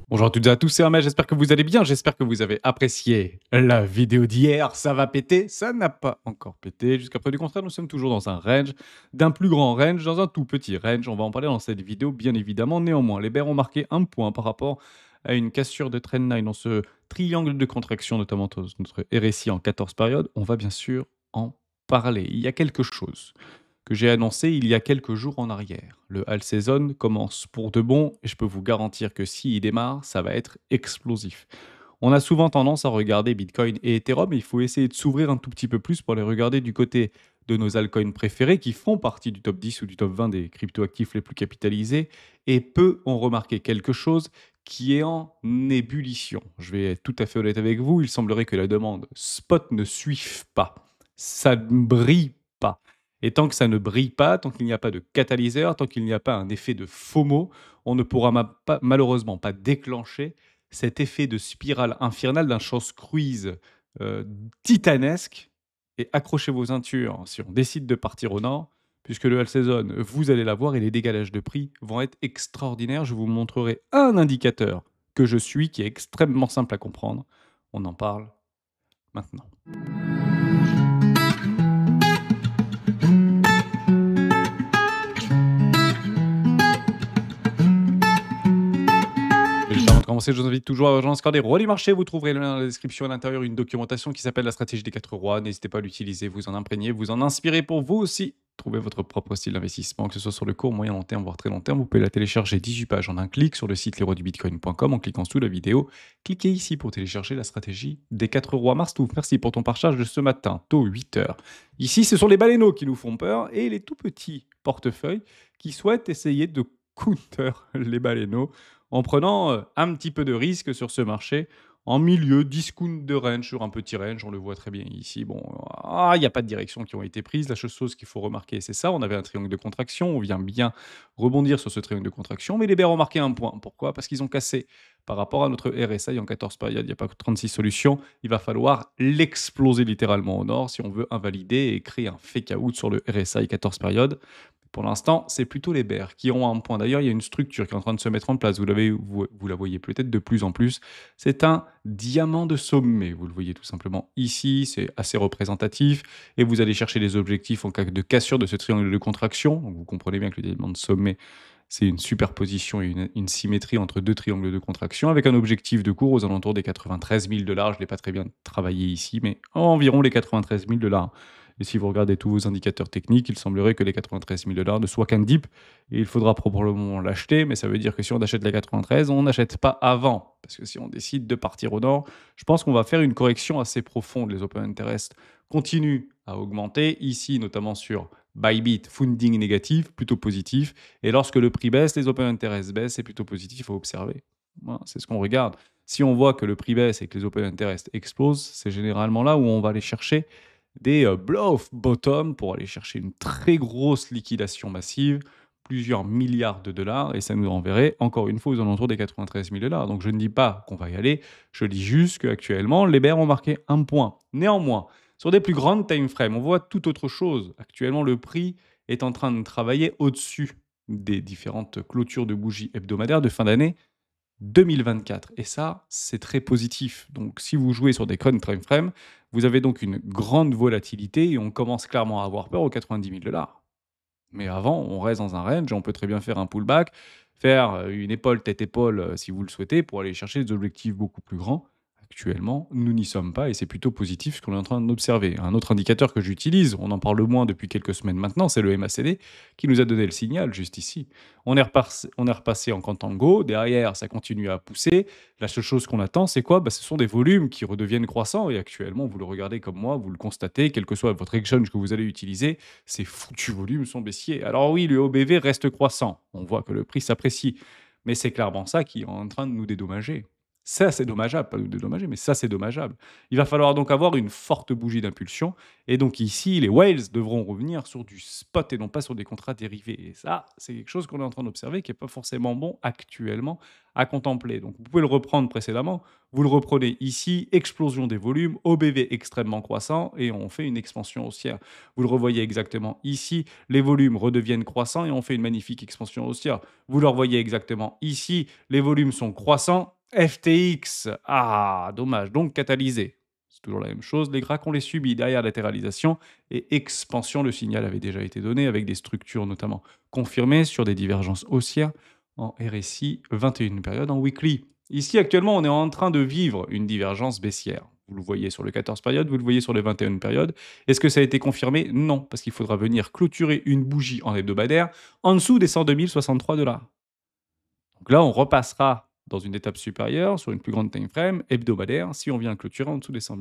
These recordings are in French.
Bonjour à toutes et à tous, c'est Hermès, j'espère que vous allez bien, j'espère que vous avez apprécié la vidéo d'hier. Ça va péter, ça n'a pas encore pété. Jusqu'à preuve du contraire, nous sommes toujours dans un range, d'un plus grand range, dans un tout petit range. On va en parler dans cette vidéo, bien évidemment. Néanmoins, les bears ont marqué un point par rapport à une cassure de trendline dans ce triangle de contraction, notamment dans notre RSI en 14 périodes. On va bien sûr en parler. Il y a quelque chose que j'ai annoncé il y a quelques jours en arrière. Le All Season commence pour de bon et je peux vous garantir que s'il démarre, ça va être explosif. On a souvent tendance à regarder Bitcoin et Ethereum, mais il faut essayer de s'ouvrir un tout petit peu plus pour les regarder du côté de nos altcoins préférés qui font partie du top 10 ou du top 20 des cryptoactifs les plus capitalisés. Et peu ont remarqué quelque chose qui est en ébullition. Je vais être tout à fait honnête avec vous, il semblerait que la demande spot ne suive pas. Ça ne brille pas. Et tant que ça ne brille pas, tant qu'il n'y a pas de catalyseur, tant qu'il n'y a pas un effet de FOMO, on ne pourra malheureusement pas déclencher cet effet de spirale infernale d'un short squeeze euh, titanesque. Et accrochez vos ceintures si on décide de partir au nord, puisque le All Season, vous allez l'avoir et les décalages de prix vont être extraordinaires. Je vous montrerai un indicateur que je suis qui est extrêmement simple à comprendre. On en parle maintenant. Juste avant de commencer, je vous invite toujours à rejoindre Score des Rois du marché. Vous trouverez le lien dans la description à l'intérieur, une documentation qui s'appelle la stratégie des 4 rois. N'hésitez pas à l'utiliser, vous en imprégner, vous en inspirer pour vous aussi. Trouvez votre propre style d'investissement, que ce soit sur le court, moyen, long terme, voire très long terme. Vous pouvez la télécharger 18 pages en un clic sur le site lesroisdubitcoin.com en cliquant sous la vidéo. Cliquez ici pour télécharger la stratégie des 4 rois. Marstouf, merci pour ton partage de ce matin, tôt 8 heures. Ici, ce sont les baleineaux qui nous font peur et les tout petits portefeuilles qui souhaitent essayer de counter les baleineaux en prenant un petit peu de risque sur ce marché en milieu discount de range, sur un petit range, on le voit très bien ici. Bon, il n'y a pas de direction qui ont été prises. La seule chose qu'il faut remarquer, c'est ça. On avait un triangle de contraction. On vient bien rebondir sur ce triangle de contraction. Mais les bears ont marqué un point. Pourquoi? Parce qu'ils ont cassé par rapport à notre RSI en 14 périodes. Il n'y a pas que 36 solutions. Il va falloir l'exploser littéralement au nord si on veut invalider et créer un fake out sur le RSI 14 périodes. Pour l'instant, c'est plutôt les bears qui ont un point. D'ailleurs, il y a une structure qui est en train de se mettre en place. Vous la voyez peut-être de plus en plus. C'est un diamant de sommet. Vous le voyez tout simplement ici. C'est assez représentatif. Et vous allez chercher les objectifs en cas de cassure de ce triangle de contraction. Donc, vous comprenez bien que le diamant de sommet, c'est une superposition et une symétrie entre deux triangles de contraction avec un objectif de cours aux alentours des 93 000 $. Je ne l'ai pas très bien travaillé ici, mais environ les 93 000 $. Et si vous regardez tous vos indicateurs techniques, il semblerait que les 93 000 $ ne soient qu'un dip. Et il faudra probablement l'acheter, mais ça veut dire que si on achète les 93, on n'achète pas avant. Parce que si on décide de partir au nord, je pense qu'on va faire une correction assez profonde. Les open interest continuent à augmenter, ici notamment sur Bybit, funding négatif, plutôt positif. Et lorsque le prix baisse, les open interest baissent, c'est plutôt positif, il faut observer. Voilà, c'est ce qu'on regarde. Si on voit que le prix baisse et que les open interest explosent, c'est généralement là où on va aller chercher des blow-off bottom pour aller chercher une très grosse liquidation massive, plusieurs milliards de dollars, et ça nous enverrait encore une fois aux alentours des 93 000 $. Donc je ne dis pas qu'on va y aller, je dis juste qu'actuellement, les bears ont marqué un point. Néanmoins, sur des plus grandes time frames, on voit tout autre chose. Actuellement, le prix est en train de travailler au-dessus des différentes clôtures de bougies hebdomadaires de fin d'année 2024. Et ça, c'est très positif. Donc, si vous jouez sur des current time frames, vous avez donc une grande volatilité et on commence clairement à avoir peur aux 90 000 $. Mais avant, on reste dans un range, on peut très bien faire un pullback, faire une épaule tête-épaule si vous le souhaitez pour aller chercher des objectifs beaucoup plus grands. Actuellement, nous n'y sommes pas et c'est plutôt positif ce qu'on est en train d'observer. Un autre indicateur que j'utilise, on en parle moins depuis quelques semaines maintenant, c'est le MACD qui nous a donné le signal juste ici. On est repassé en contango, derrière ça continue à pousser. La seule chose qu'on attend, c'est quoi? Ce sont des volumes qui redeviennent croissants et actuellement, vous le regardez comme moi, vous le constatez, quel que soit votre exchange que vous allez utiliser, ces foutus volumes sont baissiers. Alors oui, le OBV reste croissant, on voit que le prix s'apprécie, mais c'est clairement ça qui est en train de nous dédommager. Ça, c'est dommageable, pas nous dédommager, mais ça, c'est dommageable. Il va falloir donc avoir une forte bougie d'impulsion. Et donc ici, les whales devront revenir sur du spot et non pas sur des contrats dérivés. Et ça, c'est quelque chose qu'on est en train d'observer qui n'est pas forcément bon actuellement à contempler. Donc vous pouvez le reprendre précédemment, vous le reprenez ici, explosion des volumes, OBV extrêmement croissant, et on fait une expansion haussière. Vous le revoyez exactement ici, les volumes redeviennent croissants et on fait une magnifique expansion haussière. Vous le revoyez exactement ici, les volumes sont croissants FTX, ah, dommage, donc catalysé. C'est toujours la même chose, les cracks, on les subit derrière latéralisation et expansion. Le signal avait déjà été donné avec des structures notamment confirmées sur des divergences haussières en RSI 21 périodes en weekly. Ici, actuellement, on est en train de vivre une divergence baissière. Vous le voyez sur le 14 période, vous le voyez sur les 21 périodes. Est-ce que ça a été confirmé? Non, parce qu'il faudra venir clôturer une bougie en hebdomadaire en dessous des 102 063 $. Donc là, on repassera dans une étape supérieure, sur une plus grande time frame, hebdomadaire, si on vient clôturer en dessous des 100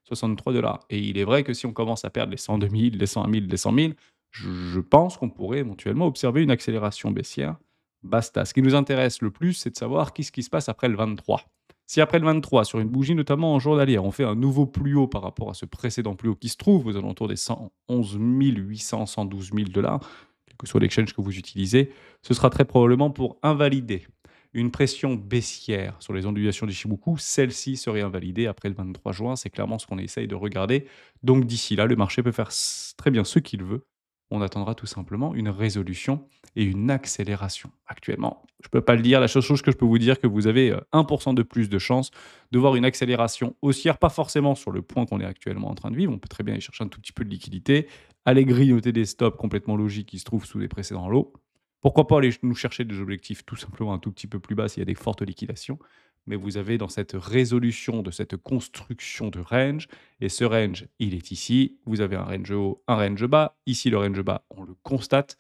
063 $. Et il est vrai que si on commence à perdre les 102 000, les 101 000, les 100 000, je pense qu'on pourrait éventuellement observer une accélération baissière. Basta. Ce qui nous intéresse le plus, c'est de savoir qu'est-ce qui se passe après le 23. Si après le 23, sur une bougie notamment en journalière, on fait un nouveau plus haut par rapport à ce précédent plus haut qui se trouve aux alentours des 111 800, 112 000 $, quel que soit l'exchange que vous utilisez, ce sera très probablement pour invalider une pression baissière sur les ondulations d'Ishimoku. Celle-ci serait invalidée après le 23 juin. C'est clairement ce qu'on essaye de regarder. Donc d'ici là, le marché peut faire très bien ce qu'il veut. On attendra tout simplement une résolution et une accélération. Actuellement, je ne peux pas le dire. La seule chose que je peux vous dire, que vous avez 1% de plus de chances de voir une accélération haussière, pas forcément sur le point qu'on est actuellement en train de vivre. On peut très bien aller chercher un tout petit peu de liquidité, aller grignoter des stops complètement logiques qui se trouvent sous les précédents lots. Pourquoi pas aller nous chercher des objectifs tout simplement un tout petit peu plus bas s'il y a des fortes liquidations. Mais vous avez dans cette résolution de cette construction de range, et ce range, il est ici. Vous avez un range haut, un range bas. Ici, le range bas, on le constate.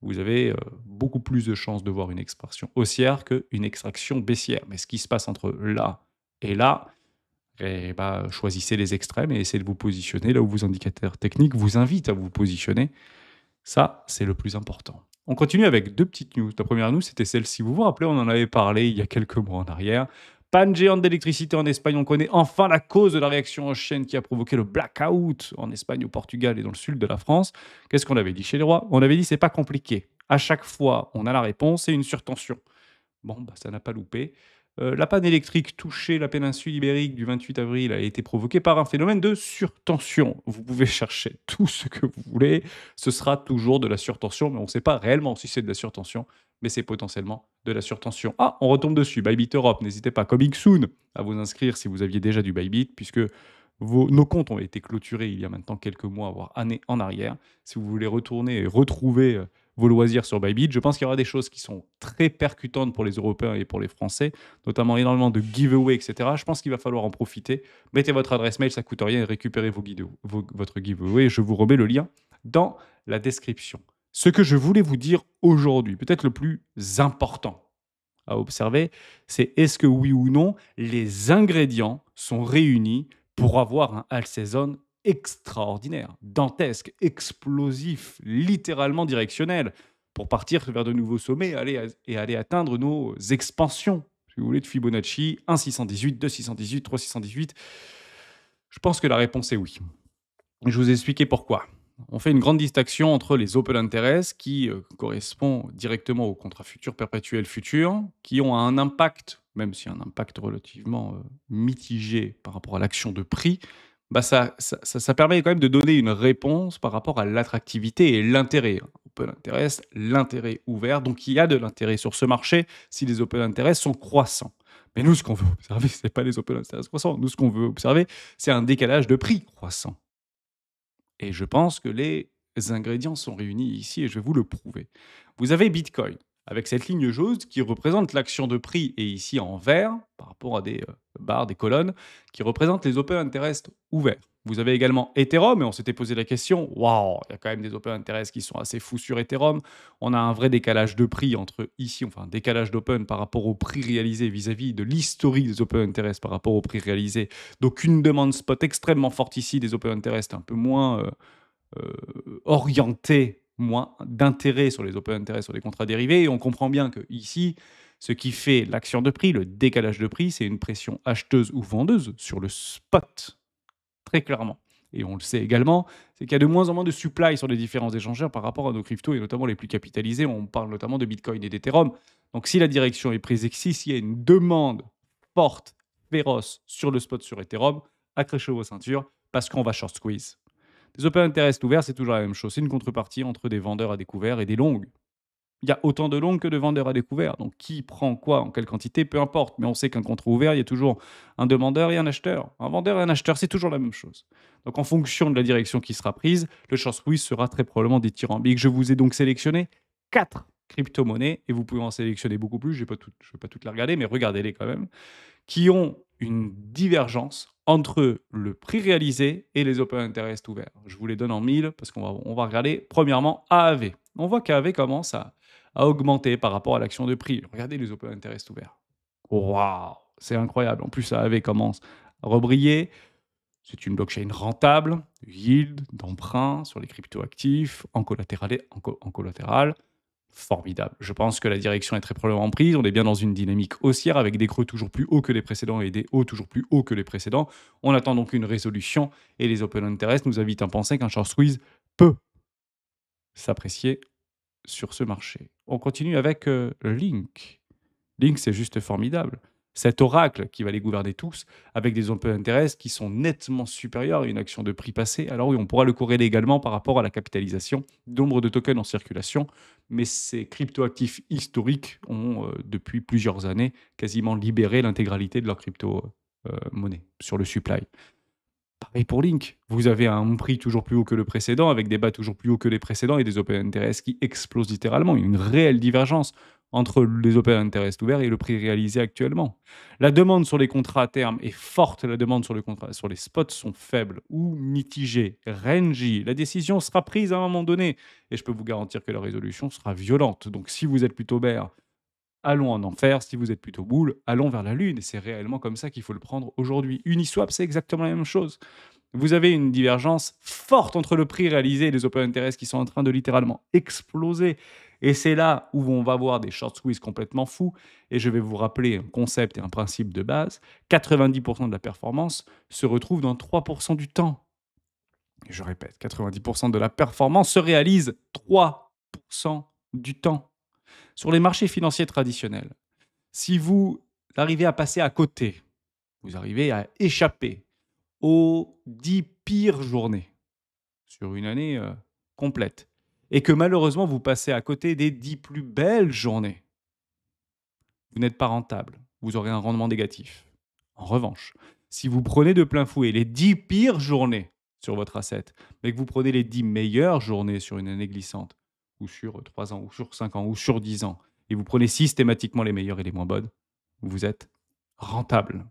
Vous avez beaucoup plus de chances de voir une extraction haussière qu'une extraction baissière. Mais ce qui se passe entre là et là, eh ben, choisissez les extrêmes et essayez de vous positionner là où vos indicateurs techniques vous invitent à vous positionner. Ça, c'est le plus important. On continue avec 2 petites news. La première news, c'était celle-ci. Vous vous rappelez, on en avait parlé il y a quelques mois en arrière. Panne géante d'électricité en Espagne. On connaît enfin la cause de la réaction en chaîne qui a provoqué le blackout en Espagne, au Portugal et dans le sud de la France. Qu'est-ce qu'on avait dit chez les rois? On avait dit c'est pas compliqué. À chaque fois, on a la réponse, c'est une surtension. Bon, bah, ça n'a pas loupé. La panne électrique touchée la péninsule ibérique du 28 avril a été provoquée par un phénomène de surtension. Vous pouvez chercher tout ce que vous voulez, ce sera toujours de la surtension, mais on ne sait pas réellement si c'est de la surtension, mais c'est potentiellement de la surtension. Ah, on retombe dessus, Bybit Europe, n'hésitez pas, coming soon, à vous inscrire si vous aviez déjà du Bybit, puisque nos comptes ont été clôturés il y a maintenant quelques mois, voire années en arrière. Si vous voulez retourner et retrouver vos loisirs sur Bybit. Je pense qu'il y aura des choses qui sont très percutantes pour les Européens et pour les Français, notamment énormément de giveaways, etc. Je pense qu'il va falloir en profiter. Mettez votre adresse mail, ça coûte rien, et récupérez votre giveaway. Je vous remets le lien dans la description. Ce que je voulais vous dire aujourd'hui, peut-être le plus important à observer, c'est est-ce que oui ou non les ingrédients sont réunis pour avoir un all season extraordinaire, dantesque, explosif, littéralement directionnel, pour partir vers de nouveaux sommets et aller atteindre nos expansions, si vous voulez, de Fibonacci, 1,618, 2,618, 3,618. Je pense que la réponse est oui. Je vous ai expliqué pourquoi. On fait une grande distinction entre les open interest qui correspondent directement aux contrats futurs, perpétuels futurs, qui ont un impact, même si un impact relativement mitigé par rapport à l'action de prix, bah ça permet quand même de donner une réponse par rapport à l'attractivité et l'intérêt. Open interest, l'intérêt ouvert. Donc il y a de l'intérêt sur ce marché si les open interest sont croissants. Mais nous, ce qu'on veut observer, ce n'est pas les open interest croissants. Nous, ce qu'on veut observer, c'est un décalage de prix croissant. Et je pense que les ingrédients sont réunis ici et je vais vous le prouver. Vous avez Bitcoin avec cette ligne jaune qui représente l'action de prix et ici en vert par rapport à des barres, des colonnes qui représentent les open interest ouverts. Vous avez également Ethereum et on s'était posé la question, waouh, il y a quand même des open interest qui sont assez fous sur Ethereum. On a un vrai décalage de prix entre ici, enfin un décalage d'open par rapport au prix réalisé vis-à-vis de l'historique des open interest par rapport au prix réalisé. Donc une demande spot extrêmement forte ici, des open interest un peu moins orienté, moins d'intérêt sur les open interest, sur les contrats dérivés. Et on comprend bien que ici, ce qui fait l'action de prix, le décalage de prix, c'est une pression acheteuse ou vendeuse sur le spot, très clairement. Et on le sait également, c'est qu'il y a de moins en moins de supply sur les différents échangeurs par rapport à nos cryptos, et notamment les plus capitalisés. On parle notamment de Bitcoin et d'Ethereum. Donc si la direction est prise et que s'il y a une demande forte, féroce sur le spot sur Ethereum, accrochez vos ceintures parce qu'on va short squeeze. Des open interest ouverts, c'est toujours la même chose. C'est une contrepartie entre des vendeurs à découvert et des longues. Il y a autant de longs que de vendeurs à découvert. Donc, qui prend quoi, en quelle quantité, peu importe. Mais on sait qu'un contrat ouvert, il y a toujours un demandeur et un acheteur. Un vendeur et un acheteur, c'est toujours la même chose. Donc, en fonction de la direction qui sera prise, le short squeeze sera très probablement dithyrambique. Je vous ai donc sélectionné 4 crypto-monnaies, et vous pouvez en sélectionner beaucoup plus. Je ne vais pas toutes les regarder, mais regardez-les quand même, qui ont une divergence entre le prix réalisé et les open interest ouverts. Je vous les donne en 1000 parce on va regarder premièrement AAV. On voit qu'AAV commence à augmenter par rapport à l'action de prix. Regardez les open interest ouverts. Waouh, c'est incroyable. En plus, AAV commence à rebriller. C'est une blockchain rentable, yield, d'emprunt sur les cryptoactifs, en collatéral. Formidable. Je pense que la direction est très probablement prise. On est bien dans une dynamique haussière avec des creux toujours plus hauts que les précédents et des hauts toujours plus hauts que les précédents. On attend donc une résolution et les open interest nous invitent à penser qu'un short squeeze peut s'apprécier sur ce marché. On continue avec Link. Link, c'est juste formidable. Cet oracle qui va les gouverner tous, avec des open interest qui sont nettement supérieurs à une action de prix passée. Alors oui, on pourra le corréler également par rapport à la capitalisation, nombre de tokens en circulation, mais ces cryptoactifs historiques ont, depuis plusieurs années, quasiment libéré l'intégralité de leur crypto-monnaie sur le supply. Pareil pour Link, vous avez un prix toujours plus haut que le précédent, avec des bas toujours plus hauts que les précédents et des open interest qui explosent littéralement. Une réelle divergence entre les open interest ouverts et le prix réalisé actuellement. La demande sur les contrats à terme est forte, la demande sur les spots sont faibles ou mitigées, rangy. La décision sera prise à un moment donné et je peux vous garantir que la résolution sera violente. Donc si vous êtes plutôt bear, allons en enfer. Si vous êtes plutôt boule, allons vers la lune. Et c'est réellement comme ça qu'il faut le prendre aujourd'hui. Uniswap, c'est exactement la même chose. Vous avez une divergence forte entre le prix réalisé et les open interest qui sont en train de littéralement exploser. Et c'est là où on va voir des short squeeze complètement fous. Et je vais vous rappeler un concept et un principe de base. 90% de la performance se retrouve dans 3% du temps. Et je répète, 90% de la performance se réalise 3% du temps. Sur les marchés financiers traditionnels, si vous arrivez à passer à côté, vous arrivez à échapper aux 10 pires journées sur une année complète, et que malheureusement vous passez à côté des 10 plus belles journées, vous n'êtes pas rentable, vous aurez un rendement négatif. En revanche, si vous prenez de plein fouet les 10 pires journées sur votre asset, mais que vous prenez les 10 meilleures journées sur une année glissante, ou sur 3 ans, ou sur 5 ans, ou sur 10 ans, et vous prenez systématiquement les meilleures et les moins bonnes, vous êtes rentable.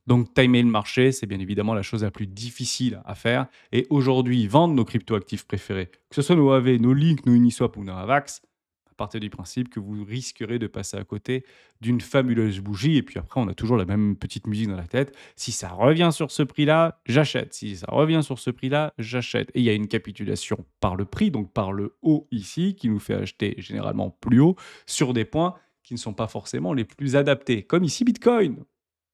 Donc, timer le marché, c'est bien évidemment la chose la plus difficile à faire. Et aujourd'hui, vendre nos cryptoactifs préférés, que ce soit nos AV, nos Link, nos Uniswap ou nos AVAX, à partir du principe que vous risquerez de passer à côté d'une fabuleuse bougie. Et puis après, on a toujours la même petite musique dans la tête. Si ça revient sur ce prix-là, j'achète. Si ça revient sur ce prix-là, j'achète. Et il y a une capitulation par le prix, donc par le haut ici, qui nous fait acheter généralement plus haut sur des points qui ne sont pas forcément les plus adaptés. Comme ici Bitcoin.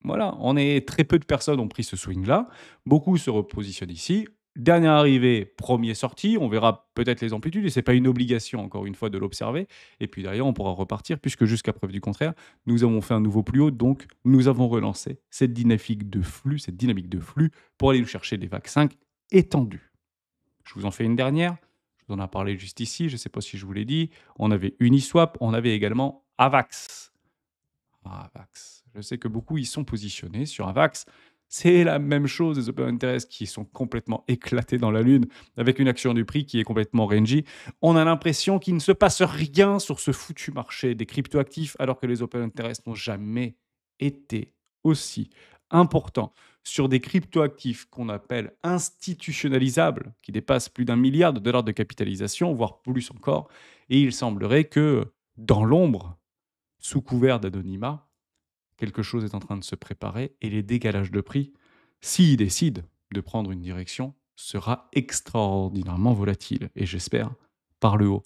Voilà, on est très peu de personnes ont pris ce swing-là. Beaucoup se repositionnent ici. Dernier arrivé, premier sorti. On verra peut-être les amplitudes et c'est pas une obligation, encore une fois, de l'observer. Et puis derrière, on pourra repartir puisque jusqu'à preuve du contraire, nous avons fait un nouveau plus haut. Donc, nous avons relancé cette dynamique de flux pour aller nous chercher des vagues 5 étendues. Je vous en fais une dernière. Je vous en ai parlé juste ici. Je ne sais pas si je vous l'ai dit. On avait Uniswap. On avait également Avax. Avax. Je sais que beaucoup y sont positionnés sur Avax. C'est la même chose des open interest qui sont complètement éclatés dans la lune avec une action du prix qui est complètement rangy. On a l'impression qu'il ne se passe rien sur ce foutu marché des cryptoactifs alors que les open interest n'ont jamais été aussi importants sur des cryptoactifs qu'on appelle institutionnalisables, qui dépassent plus d'1 milliard de dollars de capitalisation, voire plus encore. Et il semblerait que dans l'ombre, sous couvert d'anonymat, quelque chose est en train de se préparer et les décalages de prix, s'ils décident de prendre une direction, sera extraordinairement volatile et j'espère par le haut.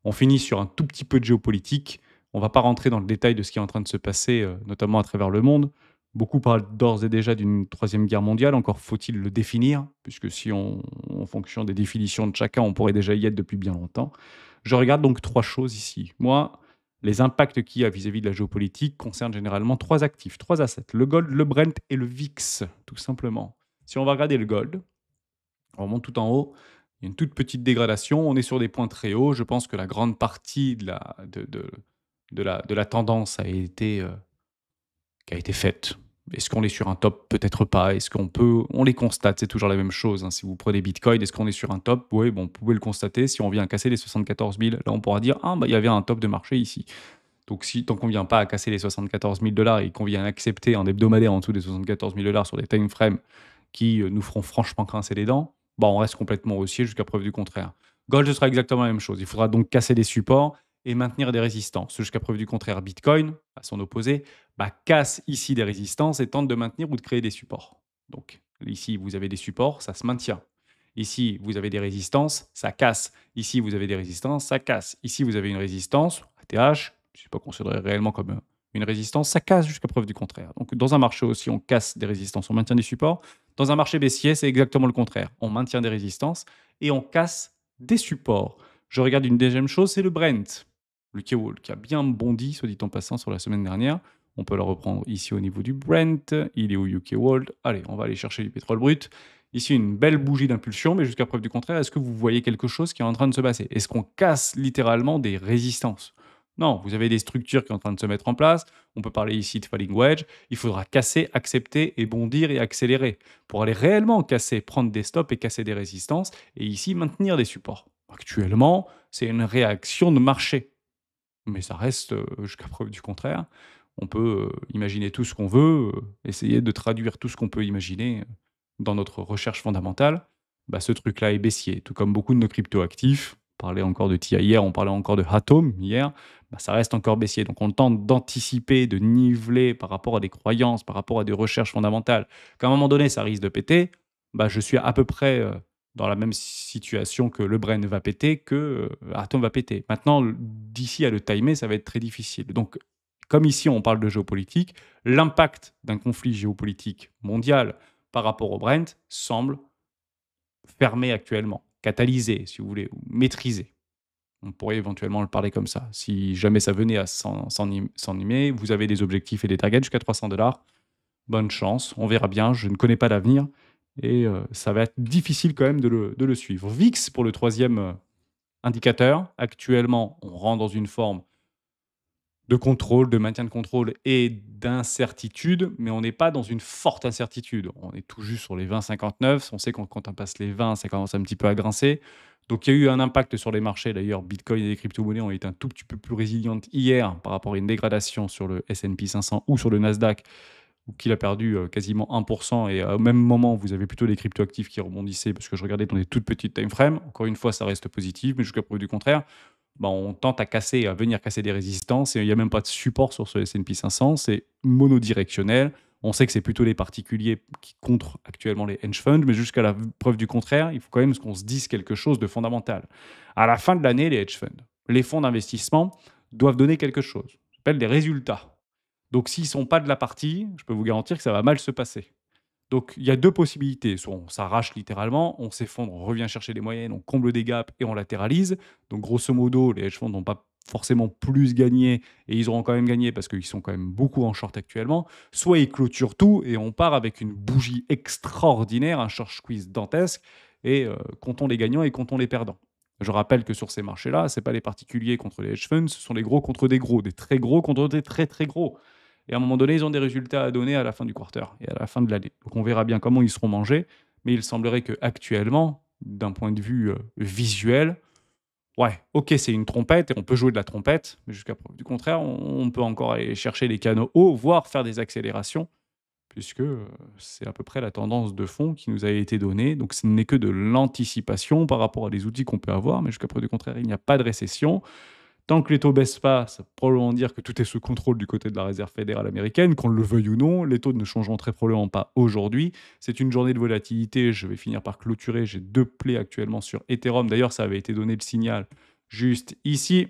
On finit sur un tout petit peu de géopolitique. On ne va pas rentrer dans le détail de ce qui est en train de se passer, notamment à travers le monde. Beaucoup parlent d'ores et déjà d'une troisième guerre mondiale. Encore faut-il le définir, puisque si en fonction des définitions de chacun, on pourrait déjà y être depuis bien longtemps. Je regarde donc 3 choses ici. Moi, les impacts qu'il y a vis-à-vis de la géopolitique concernent généralement 3 actifs, 3 assets, le gold, le Brent et le VIX, tout simplement. Si on va regarder le gold, on remonte tout en haut, Il y a une toute petite dégradation. On est sur des points très hauts. Je pense que la grande partie de la tendance qui a été faite. Est-ce qu'on est sur un top? Peut-être pas. Est-ce qu'on peut on les constate, c'est toujours la même chose, hein. Si vous prenez Bitcoin, est-ce qu'on est sur un top? Oui, bon, vous pouvez le constater. Si on vient casser les 74 000, là, on pourra dire: «Ah, bah, il y avait un top de marché ici». Donc si tant qu'on vient pas à casser les 74 000 et qu'on vient accepter un hebdomadaire en dessous des 74 000 sur des time frames qui, nous feront franchement grincer les dents, bah, on reste complètement haussier jusqu'à preuve du contraire. Gold, ce sera exactement la même chose. Il faudra donc casser des supports et maintenir des résistances. Jusqu'à preuve du contraire, Bitcoin, à son opposé, bah, casse ici des résistances et tente de maintenir ou de créer des supports. Donc ici, vous avez des supports, ça se maintient. Ici, vous avez des résistances, ça casse. Ici, vous avez des résistances, ça casse. Ici, vous avez une résistance, ATH, je ne sais pas considéré réellement comme une résistance, ça casse jusqu'à preuve du contraire. Donc dans un marché aussi, on casse des résistances, on maintient des supports. Dans un marché baissier, c'est exactement le contraire. On maintient des résistances et on casse des supports. Je regarde une deuxième chose, c'est le Brent, le K-Wall, qui a bien bondi, soit dit en passant, sur la semaine dernière. On peut le reprendre ici au niveau du Brent. Il est au UK World. Allez, on va aller chercher du pétrole brut. Ici, une belle bougie d'impulsion, mais jusqu'à preuve du contraire, est-ce que vous voyez quelque chose qui est en train de se passer? Est-ce qu'on casse littéralement des résistances? Non, vous avez des structures qui sont en train de se mettre en place. On peut parler ici de falling wedge. Il faudra casser, accepter et bondir et accélérer pour aller réellement casser, prendre des stops et casser des résistances et ici maintenir des supports. Actuellement, c'est une réaction de marché, mais ça reste, jusqu'à preuve du contraire. On peut imaginer tout ce qu'on veut, essayer de traduire tout ce qu'on peut imaginer dans notre recherche fondamentale. Bah, ce truc-là est baissier, tout comme beaucoup de nos cryptoactifs. On parlait encore de TIA hier, on parlait encore de Atom hier. Bah, ça reste encore baissier. Donc on tente d'anticiper, de niveler par rapport à des croyances, par rapport à des recherches fondamentales. Qu'à un moment donné, ça risque de péter. Bah, je suis à peu près dans la même situation que le Brain va péter, que Atom va péter. Maintenant, d'ici à le timer, ça va être très difficile. Donc, comme ici on parle de géopolitique, l'impact d'un conflit géopolitique mondial par rapport au Brent semble fermé actuellement, catalysé, si vous voulez, ou maîtrisé. On pourrait éventuellement le parler comme ça. Si jamais ça venait à s'ennimer, vous avez des objectifs et des targets jusqu'à 300 dollars. Bonne chance, on verra bien. Je ne connais pas l'avenir et ça va être difficile quand même de le suivre. VIX pour le troisième indicateur. Actuellement, on rentre dans une forme de contrôle, de maintien de contrôle et d'incertitude, mais on n'est pas dans une forte incertitude. On est tout juste sur les 20,59. On sait que quand on passe les 20, ça commence un petit peu à grincer. Donc il y a eu un impact sur les marchés. D'ailleurs, Bitcoin et les crypto-monnaies ont été un tout petit peu plus résilientes hier par rapport à une dégradation sur le S&P 500 ou sur le Nasdaq, qu'il a perdu quasiment 1%. Et au même moment, vous avez plutôt les cryptoactifs qui rebondissaient parce que je regardais dans des toutes petites time frames. Encore une fois, ça reste positif, mais jusqu'à preuve du contraire, bah, on tente à venir casser des résistances et il n'y a même pas de support sur ce S&P 500, c'est monodirectionnel. On sait que c'est plutôt les particuliers qui contre actuellement les hedge funds, mais jusqu'à la preuve du contraire, il faut quand même qu'on se dise quelque chose de fondamental. À la fin de l'année, les hedge funds, les fonds d'investissement doivent donner quelque chose. Ça s'appelle des résultats. Donc s'ils ne sont pas de la partie, je peux vous garantir que ça va mal se passer. Donc, il y a 2 possibilités. Soit on s'arrache littéralement, on s'effondre, on revient chercher les moyennes, on comble des gaps et on latéralise. Donc, grosso modo, les hedge funds n'ont pas forcément plus gagné et ils auront quand même gagné parce qu'ils sont quand même beaucoup en short actuellement. Soit ils clôturent tout et on part avec une bougie extraordinaire, un short squeeze dantesque et comptons les gagnants et comptons les perdants. Je rappelle que sur ces marchés-là, ce n'est pas les particuliers contre les hedge funds, ce sont les gros contre des gros, des très gros contre des très très gros. Et à un moment donné, ils ont des résultats à donner à la fin du quarter et à la fin de l'année. Donc on verra bien comment ils seront mangés. Mais il semblerait qu'actuellement, d'un point de vue visuel, ouais, ok, c'est une trompette et on peut jouer de la trompette, mais jusqu'à preuve du contraire, on peut encore aller chercher les canaux hauts, voire faire des accélérations, puisque c'est à peu près la tendance de fond qui nous a été donnée. Donc ce n'est que de l'anticipation par rapport à des outils qu'on peut avoir, mais jusqu'à preuve du contraire, il n'y a pas de récession. Tant que les taux baissent pas, ça veut probablement dire que tout est sous contrôle du côté de la Réserve fédérale américaine, qu'on le veuille ou non. Les taux ne changeront très probablement pas aujourd'hui. C'est une journée de volatilité. Je vais finir par clôturer. J'ai 2 plays actuellement sur Ethereum. D'ailleurs, ça avait été donné le signal juste ici.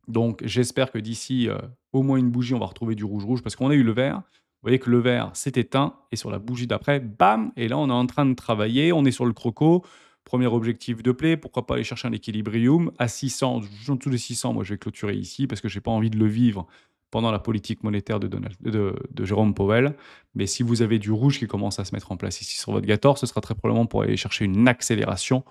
Donc, j'espère que d'ici au moins une bougie, on va retrouver du rouge-rouge parce qu'on a eu le vert. Vous voyez que le vert s'est éteint et sur la bougie d'après, bam! Et là, on est en train de travailler. On est sur le croco. Premier objectif de play, pourquoi pas aller chercher un équilibrium à 600, en dessous de 600, moi je vais clôturer ici parce que je n'ai pas envie de le vivre pendant la politique monétaire de Jérôme Powell. Mais si vous avez du rouge qui commence à se mettre en place ici sur votre Gator, ce sera très probablement pour aller chercher une accélération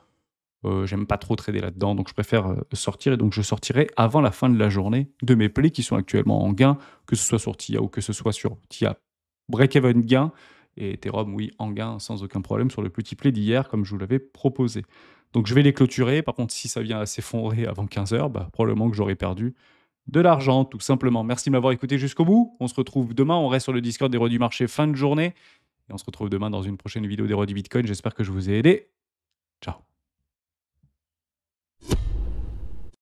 J'aime pas trop trader là-dedans, donc je préfère, sortir et donc je sortirai avant la fin de la journée de mes plays qui sont actuellement en gain, que ce soit sur TIA ou que ce soit sur TIA. Break-even gain et Ethereum, oui, en gain sans aucun problème sur le petit play d'hier comme je vous l'avais proposé. Donc je vais les clôturer. Par contre, si ça vient à s'effondrer avant 15 heures, bah, probablement que j'aurai perdu de l'argent, tout simplement. Merci de m'avoir écouté jusqu'au bout. On se retrouve demain. On reste sur le Discord des rois du marché fin de journée et on se retrouve demain dans une prochaine vidéo des rois du Bitcoin. J'espère que je vous ai aidé. Ciao.